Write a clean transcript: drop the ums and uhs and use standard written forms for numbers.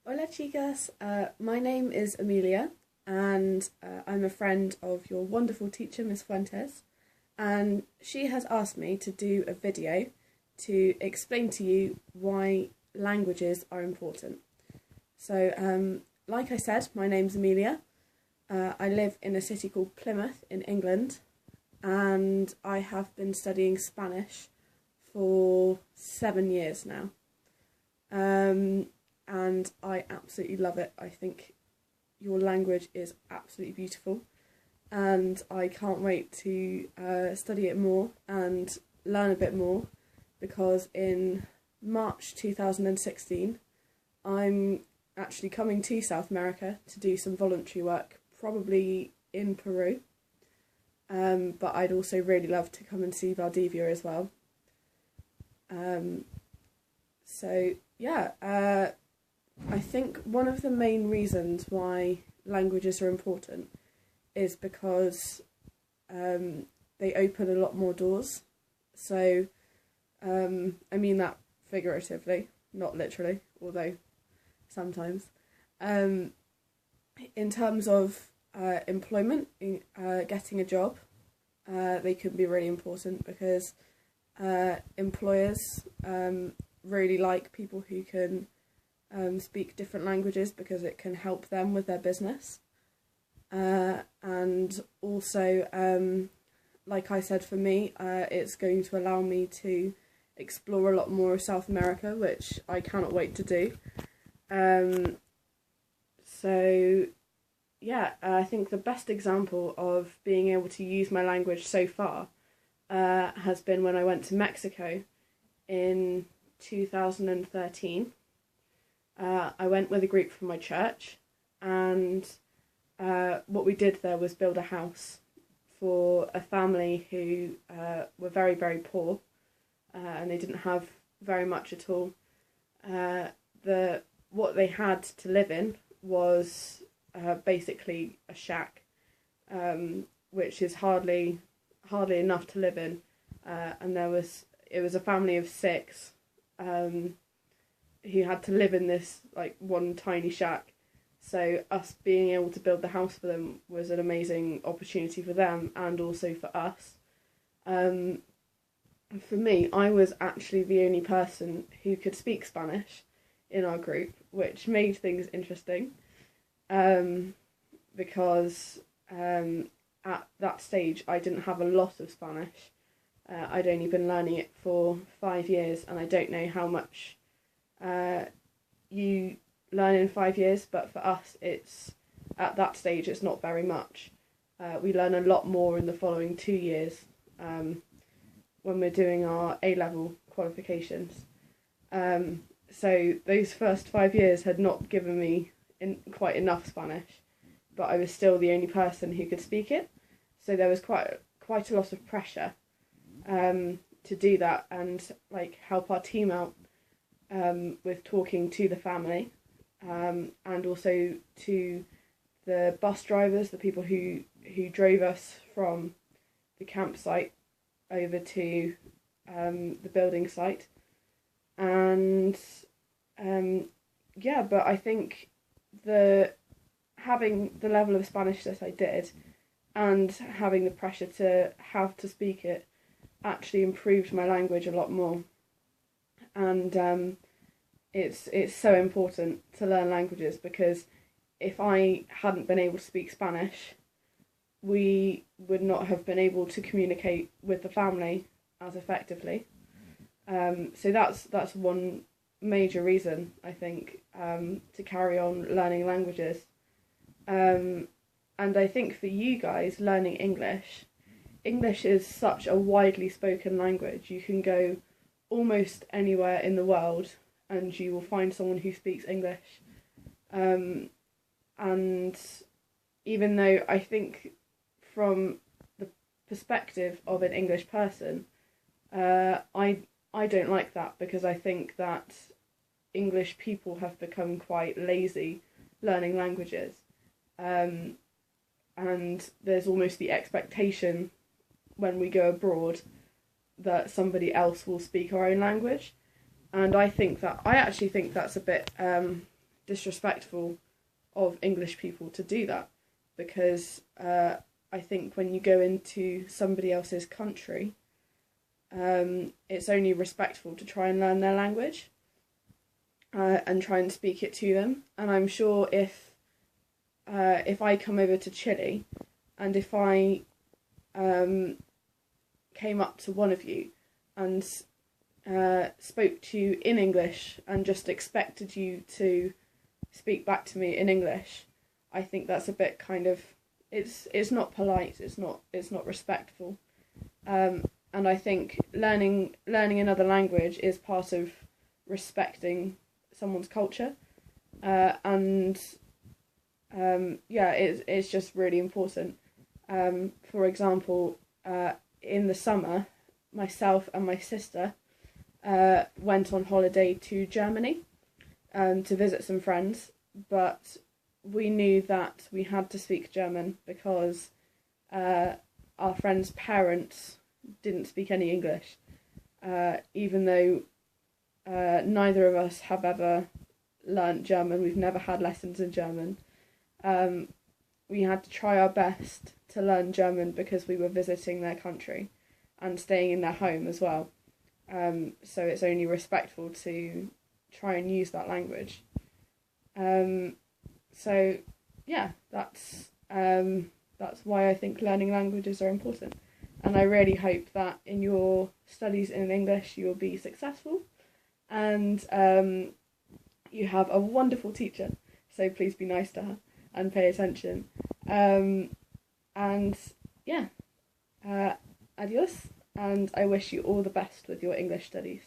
Hola chicas, my name is Amelia and I'm a friend of your wonderful teacher Miss Fuentes, and she has asked me to do a video to explain to you why languages are important. So like I said, my name's Amelia. I live in a city called Plymouth in England, and I have been studying Spanish for 7 years now. And I absolutely love it. I think your language is absolutely beautiful, and I can't wait to study it more and learn a bit more, because in March 2016 I'm actually coming to South America to do some voluntary work, probably in Peru, but I'd also really love to come and see Valdivia as well. So yeah, I think one of the main reasons why languages are important is because they open a lot more doors. So I mean that figuratively, not literally, although sometimes. In terms of employment, getting a job, they can be really important because employers really like people who can speak different languages, because it can help them with their business. And also, like I said, for me, it's going to allow me to explore a lot more of South America, which I cannot wait to do. So yeah, I think the best example of being able to use my language so far has been when I went to Mexico in 2013. I went with a group from my church, and what we did there was build a house for a family who were very, very poor, and they didn't have very much at all. What they had to live in was basically a shack, which is hardly enough to live in, and it was a family of 6. Who had to live in this one tiny shack. So us being able to build the house for them was an amazing opportunity for them, and also for us. For me, I was actually the only person who could speak Spanish in our group, which made things interesting, because at that stage I didn't have a lot of Spanish. I'd only been learning it for 5 years, and I don't know how much you learn in 5 years, but for us, at that stage it's not very much. We learn a lot more in the following 2 years, when we're doing our A-level qualifications. So those first 5 years had not given me quite enough Spanish, but I was still the only person who could speak it, so there was quite a lot of pressure to do that and help our team out with talking to the family, and also to the bus drivers, the people who drove us from the campsite over to the building site. And yeah, but I think having the level of Spanish that I did, and having the pressure to have to speak it, actually improved my language a lot more. And it's so important to learn languages, because if I hadn't been able to speak Spanish, we would not have been able to communicate with the family as effectively. So that's one major reason, I think, to carry on learning languages. And I think for you guys learning English is such a widely spoken language. You can go almost anywhere in the world and you will find someone who speaks English. And even though I think from the perspective of an English person, I don't like that, because I think that English people have become quite lazy learning languages. And there's almost the expectation when we go abroad that somebody else will speak our own language. And I actually think that's a bit disrespectful of English people to do that, because I think when you go into somebody else's country, it's only respectful to try and learn their language and try and speak it to them. And I'm sure if I come over to Chile and if I came up to one of you and spoke to you in English and just expected you to speak back to me in English, I think that's a bit kind of, it's not polite, it's not respectful. And I think learning another language is part of respecting someone's culture, it's just really important. For example, in the summer, myself and my sister went on holiday to Germany to visit some friends, but we knew that we had to speak German because our friends' parents didn't speak any English, even though neither of us have ever learnt German. We've never had lessons in German. We had to try our best to learn German because we were visiting their country and staying in their home as well. So it's only respectful to try and use that language. So yeah, that's why I think learning languages are important. And I really hope that in your studies in English you will be successful, and you have a wonderful teacher. So please be nice to her and pay attention. Adios, and I wish you all the best with your English studies.